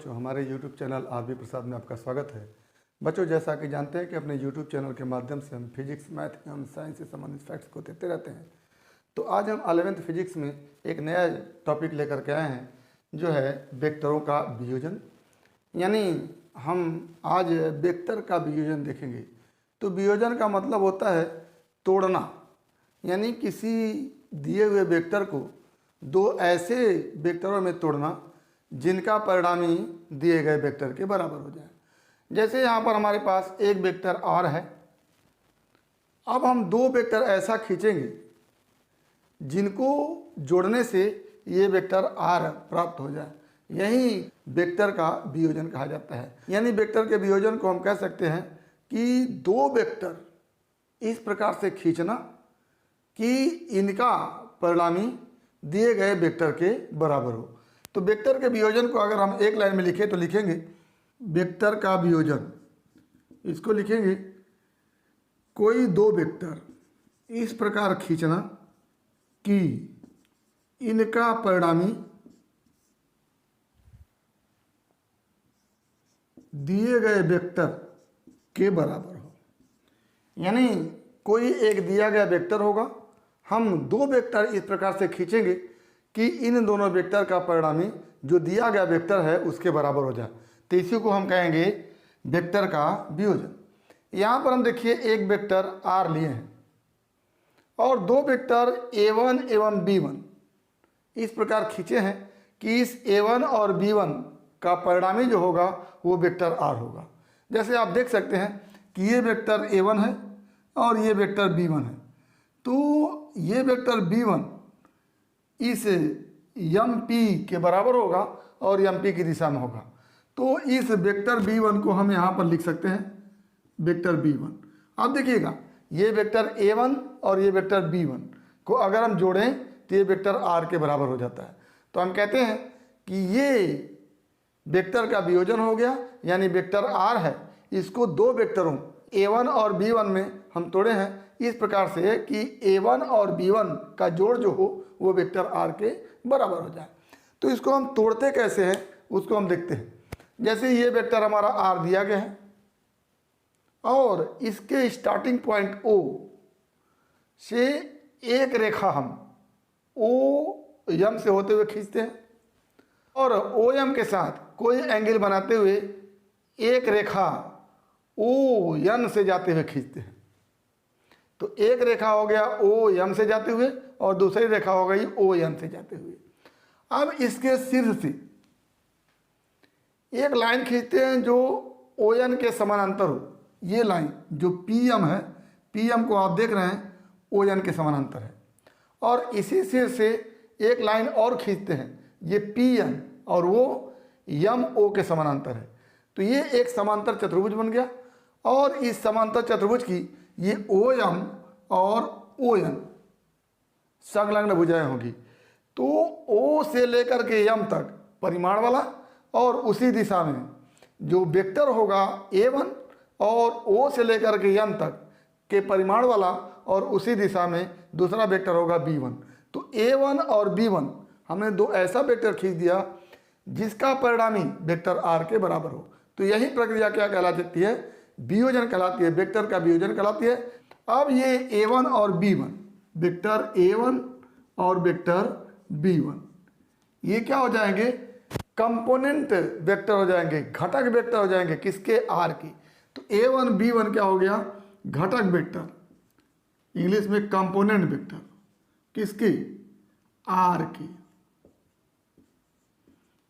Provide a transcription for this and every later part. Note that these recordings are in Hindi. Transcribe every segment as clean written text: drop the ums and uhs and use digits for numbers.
बच्चों, हमारे YouTube चैनल आरबी प्रसाद में आपका स्वागत है। बच्चों, जैसा कि जानते हैं कि अपने YouTube चैनल के माध्यम से हम फिजिक्स, मैथ एवं साइंस से संबंधित फैक्ट्स को देते रहते हैं। तो आज हम 11वीं फिजिक्स में एक नया टॉपिक लेकर के आए हैं, जो है वेक्टरों का वियोजन। यानी हम आज वेक्टर का वियोजन देखेंगे। तो वियोजन का मतलब होता है तोड़ना, यानी किसी दिए हुए वेक्टर को दो ऐसे वेक्टरों में तोड़ना जिनका परिणामी दिए गए वेक्टर के बराबर हो जाए। जैसे यहाँ पर हमारे पास एक वेक्टर r है। अब हम दो वेक्टर ऐसा खींचेंगे जिनको जोड़ने से ये वेक्टर r प्राप्त हो जाए। यही वेक्टर का वियोजन कहा जाता है। यानी वेक्टर के वियोजन को हम कह सकते हैं कि दो वेक्टर इस प्रकार से खींचना कि इनका परिणामी दिए गए वेक्टर के बराबर हो। तो वेक्टर के वियोजन को अगर हम एक लाइन में लिखें तो लिखेंगे वेक्टर का वियोजन। इसको लिखेंगे कोई दो वेक्टर इस प्रकार खींचना कि इनका परिणामी दिए गए वेक्टर के बराबर हो। यानी कोई एक दिया गया वेक्टर होगा, हम दो वेक्टर इस प्रकार से खींचेंगे कि इन दोनों वेक्टर का परिणामी जो दिया गया वेक्टर है उसके बराबर हो जाए। तो इसी को हम कहेंगे वेक्टर का वियोजन। यहाँ पर हम देखिए एक वेक्टर r लिए हैं और दो वेक्टर a1 एवं b1 इस प्रकार खींचे हैं कि इस a1 और b1 का परिणामी जो होगा वो वेक्टर r होगा। जैसे आप देख सकते हैं कि ये वेक्टर a1 है और ये वेक्टर b1 है। तो ये वेक्टर b1 इस यम पी के बराबर होगा और यम पी की दिशा में होगा। तो इस वेक्टर b1 को हम यहाँ पर लिख सकते हैं वेक्टर b1। अब देखिएगा ये वेक्टर a1 और ये वेक्टर b1 को अगर हम जोड़ें तो ये वेक्टर r के बराबर हो जाता है। तो हम कहते हैं कि ये वेक्टर का वियोजन हो गया। यानी वेक्टर r है, इसको दो वेक्टरों a1 और b1 में हम तोड़े हैं इस प्रकार से कि a1 और b1 का जोड़ जो हो वो वेक्टर r के बराबर हो जाए। तो इसको हम तोड़ते कैसे हैं उसको हम देखते हैं। जैसे ये वेक्टर हमारा r दिया गया है और इसके स्टार्टिंग पॉइंट O से एक रेखा हम OM से होते हुए खींचते हैं और OM के साथ कोई एंगल बनाते हुए एक रेखा ON से जाते हुए खींचते हैं। तो एक रेखा हो गया OM से जाते हुए और दूसरी रेखा हो गई ON से जाते हुए। अब इसके शीर्ष से एक लाइन खींचते हैं जो ON के समानांतर हो। ये लाइन जो PM है, PM को आप देख रहे हैं ON के समानांतर है। और इसी शीर्ष से एक लाइन और खींचते हैं, ये PN और वो MO के समानांतर है। तो ये एक समांतर चतुर्भुज बन गया और इस समांतर चतुर्भुज की ये OM और ON संलग्न भुजाएं होगी। तो O से लेकर के M तक परिमाण वाला और उसी दिशा में जो वेक्टर होगा A1 और O से लेकर के M तक के परिमाण वाला और उसी दिशा में दूसरा वेक्टर होगा B1। तो A1 और B1 हमने दो ऐसा वेक्टर खींच दिया जिसका परिणामी वेक्टर R के बराबर हो। तो यही प्रक्रिया क्या कहलाती है? वियोजन कहलाती है, वेक्टर का वियोजन कहलाती है। अब ये A1 और B1, वेक्टर A1 और वेक्टर B1 ये क्या हो जाएंगे? कंपोनेंट वेक्टर हो जाएंगे, घटक वेक्टर हो जाएंगे किसके? R की। तो A1 B1 क्या हो गया? घटक वेक्टर, इंग्लिश में कंपोनेंट वेक्टर किसकी? R की।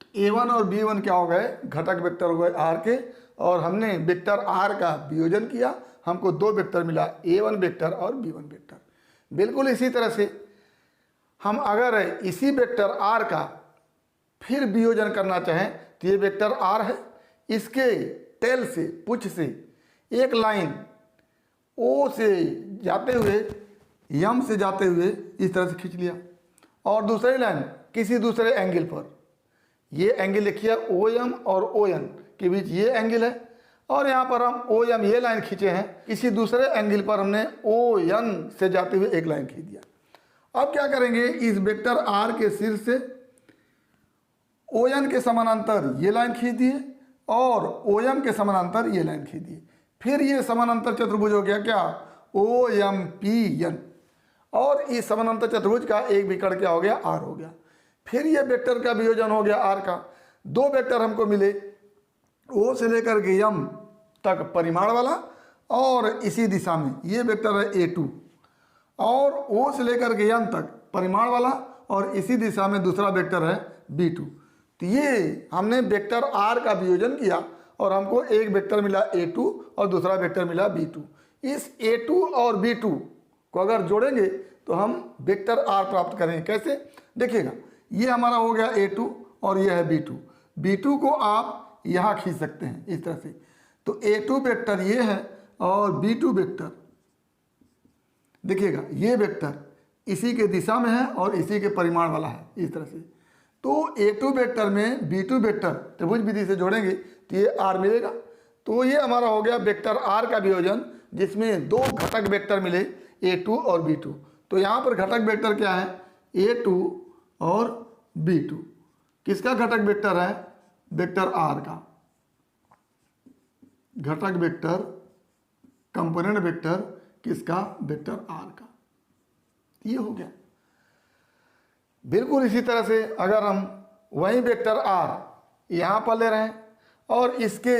तो A1 और B1 क्या हो गए? घटक वेक्टर हो गए R के। और हमने वेक्टर R का वियोजन किया, हमको दो वेक्टर मिला, A1 वेक्टर और B1 वेक्टर। बिल्कुल इसी तरह से हम अगर इसी वेक्टर R का फिर वियोजन करना चाहें तो ये वेक्टर R है, इसके टेल से, पुच्छ से एक लाइन O से जाते हुए M से जाते हुए इस तरह से खींच लिया और दूसरी लाइन किसी दूसरे एंगल पर, ये एंगल लिखिए OM और ON के बीच ये एंगल है और यहाँ पर हम OM ये लाइन खींचे हैं, किसी दूसरे एंगल पर हमने ON से जाते हुए एक लाइन खींच दिया। अब क्या करेंगे? इस वेक्टर R के शीर्ष से ओ एन के समानांतर ये लाइन खींच दिए और ओ एम के समानांतर ये लाइन खींच दिए, फिर ये समानांतर चतुर्भुज हो गया क्या, ओ एम पी एन, और इस समानांतर चतुर्भुज का एक विकर्ण क्या हो गया, आर हो गया। फिर ये वेक्टर का वियोजन हो गया आर का। दो वेक्टर हमको मिले, ओ से लेकर के एम तक परिमाण वाला और इसी दिशा में ये वेक्टर है A2, और ओ से लेकर के एम तक परिमाण वाला और इसी दिशा में दूसरा वेक्टर है B2। तो ये हमने वेक्टर आर का वियोजन किया और हमको एक वेक्टर मिला A2 और दूसरा वेक्टर मिला B2। इस A2 और B2 को अगर जोड़ेंगे तो हम वेक्टर आर प्राप्त करेंगे। कैसे, देखिएगा, ये हमारा हो गया A2 और ये है B2। B2 को आप यहाँ खींच सकते हैं इस तरह से, तो A2 वेक्टर ये है और B2 वेक्टर, देखिएगा ये वेक्टर इसी के दिशा में है और इसी के परिमाण वाला है इस तरह से। तो A2 वेक्टर में B2 वेक्टर त्रिभुज विधि से जोड़ेंगे तो ये R मिलेगा। तो ये हमारा हो गया वेक्टर R का वियोजन, जिसमें दो घटक वेक्टर मिले A2 और B2। तो यहाँ पर घटक वेक्टर क्या है, A2 और B2। किसका घटक वेक्टर है, वेक्टर R का। घटक वेक्टर, कंपोनेंट वेक्टर किसका, वेक्टर R का। ये हो गया। बिल्कुल इसी तरह से अगर हम वही वेक्टर R यहाँ पर ले रहे हैं और इसके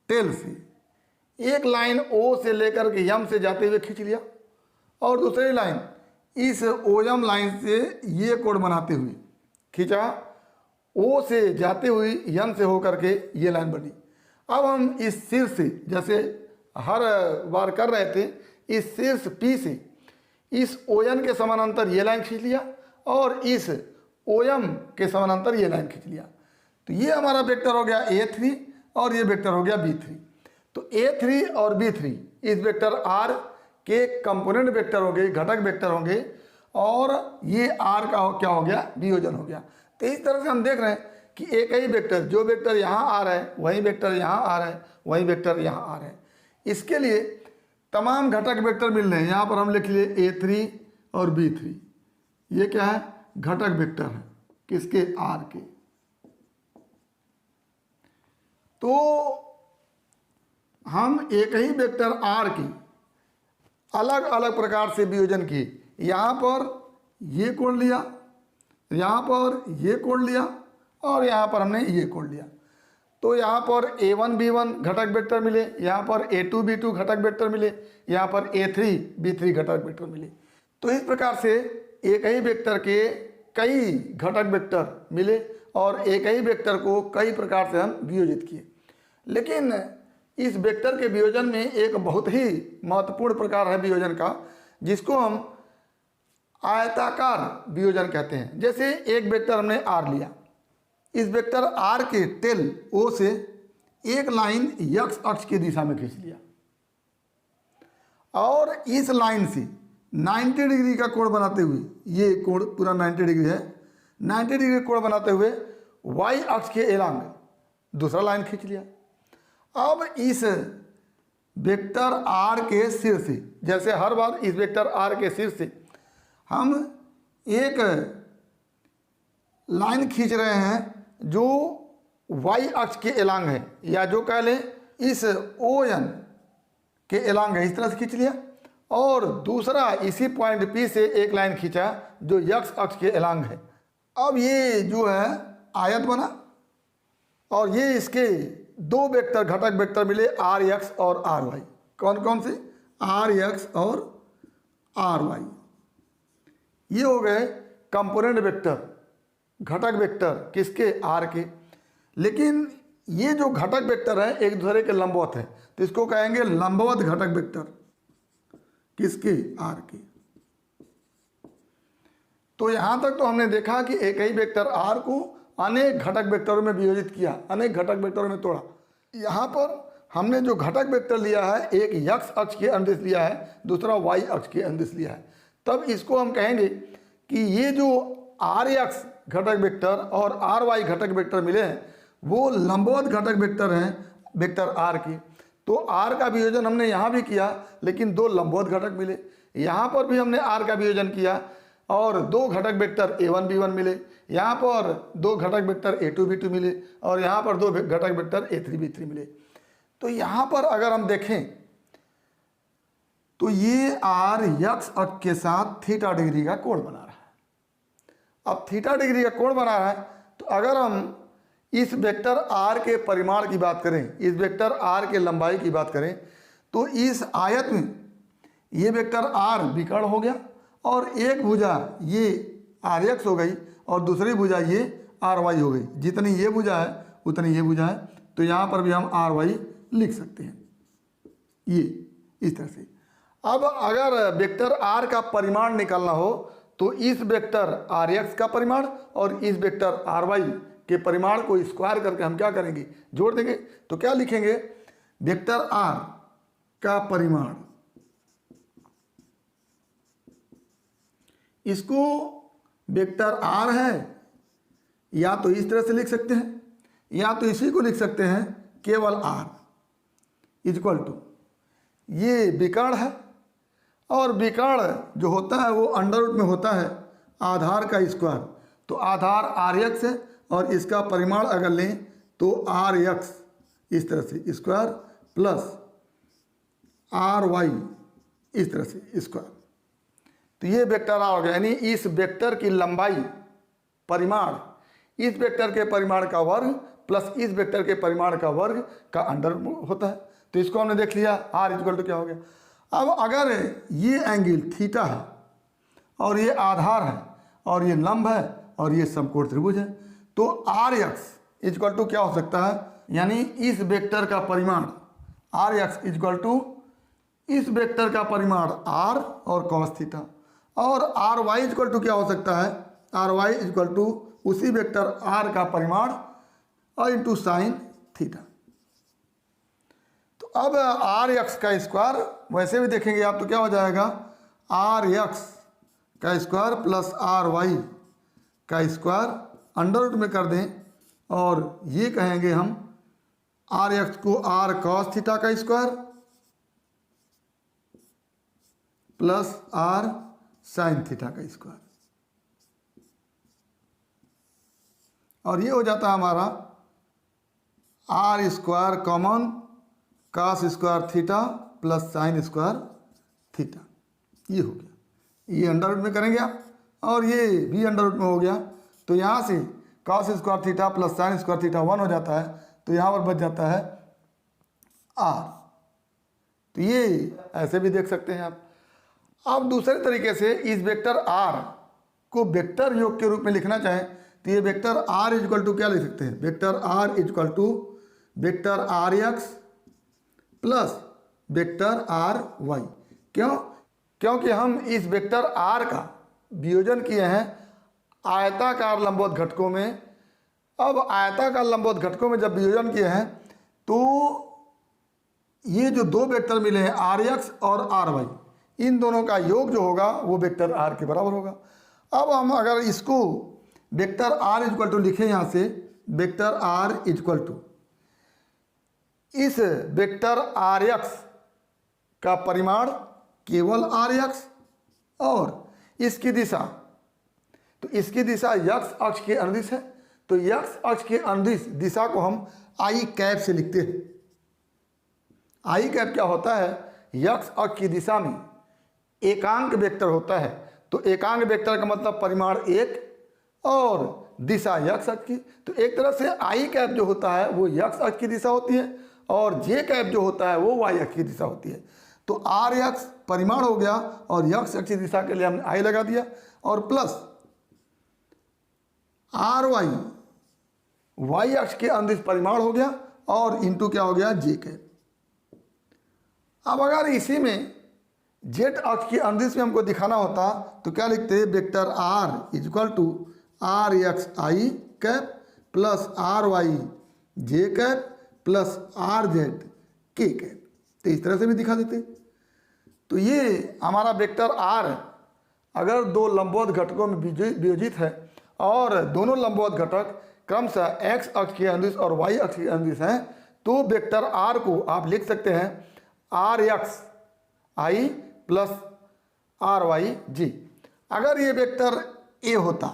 टेल से एक लाइन O से लेकर के M से जाते हुए खींच लिया और दूसरी लाइन इस OM लाइन से ये कोण बनाते हुए खींचा, O से जाते हुए M से होकर के ये लाइन बनी। अब हम इस शीर्ष से, जैसे हर बार कर रहे थे, इस शीर्ष P से इस ON के समानांतर ये लाइन खींच लिया और इस OM के समानांतर ये लाइन खींच लिया। तो ये हमारा वेक्टर हो गया A3 और ये वेक्टर हो गया B3। तो A3 और B3 इस वेक्टर R के कंपोनेंट वेक्टर होंगे, घटक वेक्टर होंगे, और ये R का क्या हो गया, वियोजन हो गया। तो इस तरह से हम देख रहे हैं कि एक ही वेक्टर, जो वेक्टर यहाँ आ रहा है वही वेक्टर यहाँ आ रहा है, वही वेक्टर यहाँ आ रहा है। इसके लिए तमाम घटक वेक्टर मिल रहे हैं। यहाँ पर हम लिख लिए A3 और B3, ये क्या है, घटक वेक्टर है किसके, R के। तो हम एक ही वेक्टर R की अलग अलग प्रकार से वियोजन किए। यहाँ पर ये कोण लिया, यहाँ पर ये कोण लिया और यहाँ पर हमने ये कोण लिया। तो यहाँ पर A1 B1 घटक वेक्टर मिले, यहाँ पर A2 B2 घटक वेक्टर मिले, यहाँ पर A3 B3 घटक वेक्टर मिले। तो इस प्रकार से एक ही वेक्टर के कई घटक वेक्टर मिले और एक ही वेक्टर को कई प्रकार से हम वियोजित किए। लेकिन इस वेक्टर के वियोजन में एक बहुत ही महत्वपूर्ण प्रकार है वियोजन का, जिसको हम आयताकार वियोजन कहते हैं। जैसे एक वेक्टर हमने R लिया, इस वेक्टर R के टेल O से एक लाइन x अक्ष की दिशा में खींच लिया और इस लाइन से 90 डिग्री का कोण बनाते हुए, ये कोण पूरा 90 डिग्री है, 90 डिग्री कोण बनाते हुए y अक्ष के एलांग दूसरा लाइन खींच लिया। अब इस वेक्टर R के शीर्ष से, जैसे हर बार इस वेक्टर R के शीर्ष से हम एक लाइन खींच रहे हैं जो y अक्ष के एलांग है, या जो कह लें इस ON के एलांग है, इस तरह से खींच लिया। और दूसरा इसी पॉइंट P से एक लाइन खींचा जो x अक्ष के एलांग है। अब ये जो है आयत बना और ये इसके दो वेक्टर घटक वेक्टर मिले Rx और Ry। कौन कौन से, Rx और Ry। ये हो गए कंपोनेंट वेक्टर, घटक वेक्टर किसके, R के। लेकिन ये जो घटक वेक्टर है एक दूसरे के लंबवत है, तो इसको कहेंगे लंबवत घटक वेक्टर किसके, R के। तो यहां तक तो हमने देखा कि एक ही वेक्टर R को अनेक घटक वेक्टरों में वियोजित किया, अनेक घटक वेक्टरों में तोड़ा। यहाँ पर हमने जो घटक वेक्टर लिया है, एक x अक्ष के अनुदिश लिया है, दूसरा y अक्ष के अनुदिश लिया है। तब इसको हम कहेंगे कि ये जो Rx घटक वेक्टर और Ry घटक वेक्टर मिले हैं वो लंबवत घटक वेक्टर हैं वेक्टर R की। तो R का वियोजन हमने यहाँ भी किया, लेकिन दो लंबवत घटक मिले। यहाँ पर भी हमने R का वियोजन किया और दो घटक वेक्टर A1 B1 मिले। यहाँ पर दो घटक वेक्टर a2 b2 मिले और यहाँ पर दो घटक वेक्टर a3 b3 मिले। तो यहाँ पर अगर हम देखें तो ये r यक्स अक्ष के साथ थीटा डिग्री का कोण बना रहा है। अब थीटा डिग्री का कोण बना रहा है तो अगर हम इस वेक्टर r के परिमाण की बात करें, इस वेक्टर r के लंबाई की बात करें, तो इस आयत में ये वेक्टर r विकर्ण हो गया और एक भुजा ये rx हो गई और दूसरी भुजा ये ry हो गई। जितनी ये भुजा है उतनी ये भुजा है, तो यहाँ पर भी हम ry लिख सकते हैं ये इस तरह से। अब अगर वेक्टर r का परिमाण निकालना हो तो इस वेक्टर rx का परिमाण और इस वेक्टर ry के परिमाण को स्क्वायर करके हम क्या करेंगे, जोड़ देंगे। तो क्या लिखेंगे, वेक्टर r का परिमाण, इसको वेक्टर r है या तो इस तरह से लिख सकते हैं या तो इसी को लिख सकते हैं केवल r इक्वल टू, ये विकर्ण है और विकर्ण जो होता है वो अंडर रूट में होता है आधार का स्क्वायर। तो आधार rx है और इसका परिमाण अगर लें तो rx इस तरह से स्क्वायर प्लस ry इस तरह से स्क्वायर। तो ये वेक्टर r हो गया, यानी इस वेक्टर की लंबाई परिमाण इस वेक्टर के परिमाण का वर्ग प्लस इस वेक्टर के परिमाण का वर्ग का अंडर होता है। तो इसको हमने देख लिया, r इक्वल टू क्या हो गया। अब अगर ये एंगल थीटा है और ये आधार है और ये लंब है और ये समकोण त्रिभुज है, तो rx इक्वल टू क्या हो सकता है, यानी इस वेक्टर का परिमाण rx इक्वल टू इस वेक्टर का परिमाण r और cos थीटा, और ry इक्वल टू क्या हो सकता है, ry इक्वल टू उसी वेक्टर r का परिमाण और इंटू साइन थीटा। तो अब rx का स्क्वायर वैसे भी देखेंगे आप तो क्या हो जाएगा, rx का स्क्वायर प्लस ry का स्क्वायर अंडर रूट में कर दें और ये कहेंगे हम rx को r cos थीटा का square plus r sine theta का स्क्वायर, और ये हो जाता है हमारा r square common cos square theta plus sine square theta. ये हो गया, ये अंडर रूट में करेंगे आप और ये भी अंडर रूट में हो गया। तो यहाँ से cos square theta plus sine square theta 1 हो जाता है, तो यहाँ पर बच जाता है r। तो ये ऐसे भी देख सकते हैं आप। अब दूसरे तरीके से इस वेक्टर r को वेक्टर योग के रूप में लिखना चाहें तो ये वेक्टर r इक्वल टू क्या लिख सकते हैं, vector r equal to vector rx plus vector ry। क्यों, क्योंकि हम इस वेक्टर r का वियोजन किए हैं आयताकार लंबवत घटकों में। अब आयताकार लंबवत घटकों में जब वियोजन किए हैं तो ये जो दो वेक्टर मिले हैं rx और ry, इन दोनों का योग जो होगा वो वेक्टर r के बराबर होगा। अब हम अगर इसको वेक्टर r इक्वल टू लिखें, यहाँ से वेक्टर r इक्वल टू इस वेक्टर rx का परिमाण केवल rx और इसकी दिशा, तो इसकी दिशा x अक्ष के अनुदिश है, तो x अक्ष के अनुदिश दिशा को हम i कैप से लिखते हैं। i कैप क्या होता है, x अक्ष की दिशा में एकांक वेक्टर होता है। तो एकांक वेक्टर का मतलब परिमाण 1 और दिशा x अक्ष की। तो एक तरह से i कैप जो होता है वो x अक्ष की दिशा होती है और j कैप जो होता है वो y अक्ष की दिशा होती है। तो rx परिमाण हो गया और x अक्ष की दिशा के लिए हमने i लगा दिया और प्लस ry y अक्ष के अनुदिश परिमाण हो गया और इंटू क्या हो गया, j कैप। अब अगर इसी में z अक्ष की अनुदिश में हमको दिखाना होता तो क्या लिखते हैं, vector r equal to rx i cap plus ry j cap plus rz k cap. तो इस तरह से भी दिखा देते। तो ये हमारा वेक्टर r अगर दो लंबवत घटकों में वियोजित है और दोनों लंबवत घटक क्रमशः x अक्ष के अनुदिश और y अक्ष के अनुदिश हैं, तो वेक्टर r को आप लिख सकते हैं rx i plus ry j। अगर ये वेक्टर a होता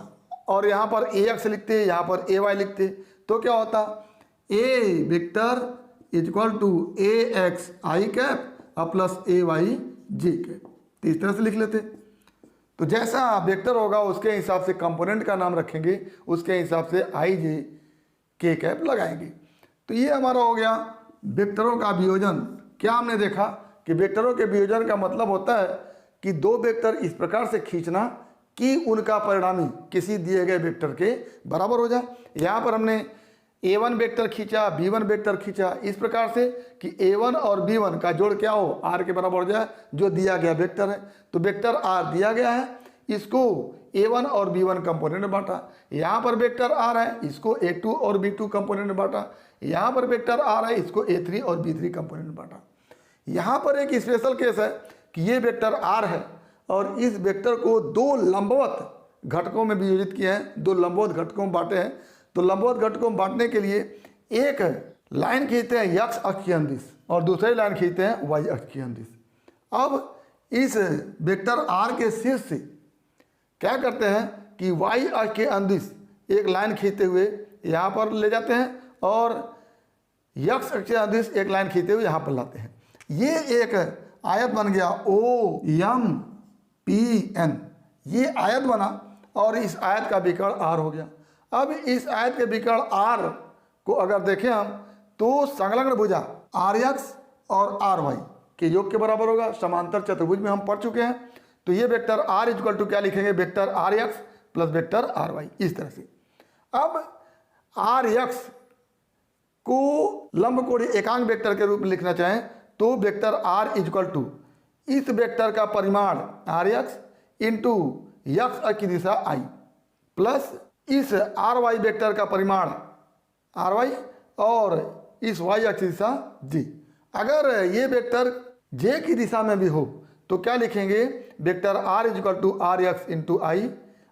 और यहाँ पर ए एक्स लिखते, यहाँ पर ए वाई लिखते, तो क्या होता, A vector is equal to A X I cap plus A Y J cap, तो इस तरह से लिख लेते। तो जैसा वेक्टर होगा उसके हिसाब से कंपोनेंट का नाम रखेंगे, उसके हिसाब से आई जे के कैप लगाएंगे। तो ये हमारा हो गया वेक्टरों का वियोजन। क्या हमने देखा कि वेक्टरों के वियोजन का मतलब होता है कि दो वेक्टर इस प्रकार से खींचना कि उनका परिणामी किसी दिए गए वेक्टर के बराबर हो जाए। यहाँ पर हमने a1 वेक्टर खींचा, b1 वेक्टर खींचा, इस प्रकार से कि a1 और b1 का जोड़ क्या हो, r के बराबर हो जाए, जो दिया गया वेक्टर है। तो वेक्टर r दिया गया है, इसको a1 और b1 कंपोनेंट में बांटा। यहाँ पर वेक्टर r है, इसको a2 और b2 कंपोनेंट में बांटा। यहाँ पर वेक्टर r है, इसको a3 और b3 कंपोनेंट में बांटा। यहाँ पर एक स्पेशल केस है कि ये वेक्टर r है और इस वेक्टर को दो लंबवत घटकों में विभाजित किया है, दो लंबवत घटकों में बांटे हैं। तो लंबवत घटकों में बांटने के लिए एक लाइन खींचते हैं x अक्ष की अंदिश और दूसरी लाइन खींचते हैं y अक्ष की अंदिश। अब इस वेक्टर r के शीर्ष से क्या करते हैं कि y अक्ष के अंदिश एक लाइन खींचते हुए यहाँ पर ले जाते हैं और x अक्ष के अंदिश एक लाइन खींचते हुए यहाँ पर लाते हैं। ये एक आयत बन गया OMPN, ये आयत बना और इस आयत का विकर्ण r हो गया। अब इस आयत के विकर्ण r को अगर देखें हम तो संलग्न भुजा RX और RY के योग के बराबर होगा। समांतर चतुर्भुज में हम पढ़ चुके हैं। तो ये वेक्टर r इक्वल टू क्या लिखेंगे, vector RX plus vector RY, इस तरह से। अब RX को लंबकोणीय एकांक वेक्टर के रूप में लिखना चाहें तो वेक्टर r इक्वल टू इस वेक्टर का परिमाण RX इंटू x अक्ष की दिशा I प्लस इस RY वेक्टर का परिमाण RY और इस y अक्ष की दिशा J। अगर ये वेक्टर J की दिशा में भी हो तो क्या लिखेंगे, vector r equal to RX into I,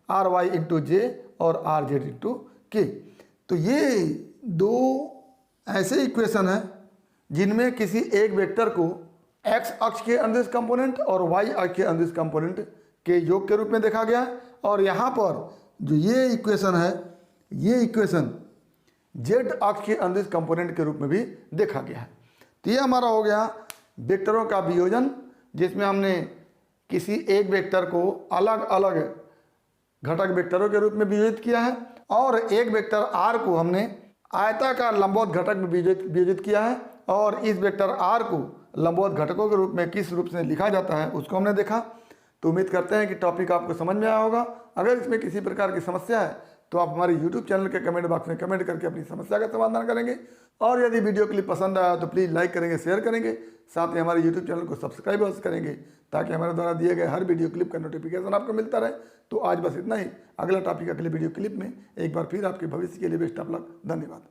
RY into J और RZ इंटू K। तो ये दो ऐसे इक्वेशन हैं जिनमें किसी एक वेक्टर को x अक्ष के अंदिश कंपोनेंट और y अक्ष के अंदिश कंपोनेंट के योग के रूप में देखा गया। और यहाँ पर जो ये इक्वेशन है, ये इक्वेशन z अक्ष के अंदिश कंपोनेंट के रूप में भी देखा गया है। तो ये हमारा हो गया वेक्टरों का वियोजन, जिसमें हमने किसी एक वेक्टर को अलग अलग घटक वेक्टरों के रूप में वियोजित किया है और एक वेक्टर r को हमने आयताकार लंबवत घटक में वियोजित किया है और इस वेक्टर r को लंबवत घटकों के रूप में किस रूप से लिखा जाता है उसको हमने देखा। तो उम्मीद करते हैं कि टॉपिक आपको समझ में आया होगा। अगर इसमें किसी प्रकार की समस्या है तो आप हमारे YouTube चैनल के कमेंट बॉक्स में कमेंट करके अपनी समस्या का समाधान करेंगे। और यदि वीडियो क्लिप पसंद आया तो प्लीज़ लाइक करेंगे, शेयर करेंगे, साथ ही हमारे YouTube चैनल को सब्सक्राइब अवश्य करेंगे ताकि हमारे द्वारा दिए गए हर वीडियो क्लिप का नोटिफिकेशन आपको मिलता रहे। तो आज बस इतना ही। अगला टॉपिक अगले वीडियो क्लिप में एक बार फिर आपके भविष्य के लिए बेस्ट ऑफ लक। धन्यवाद।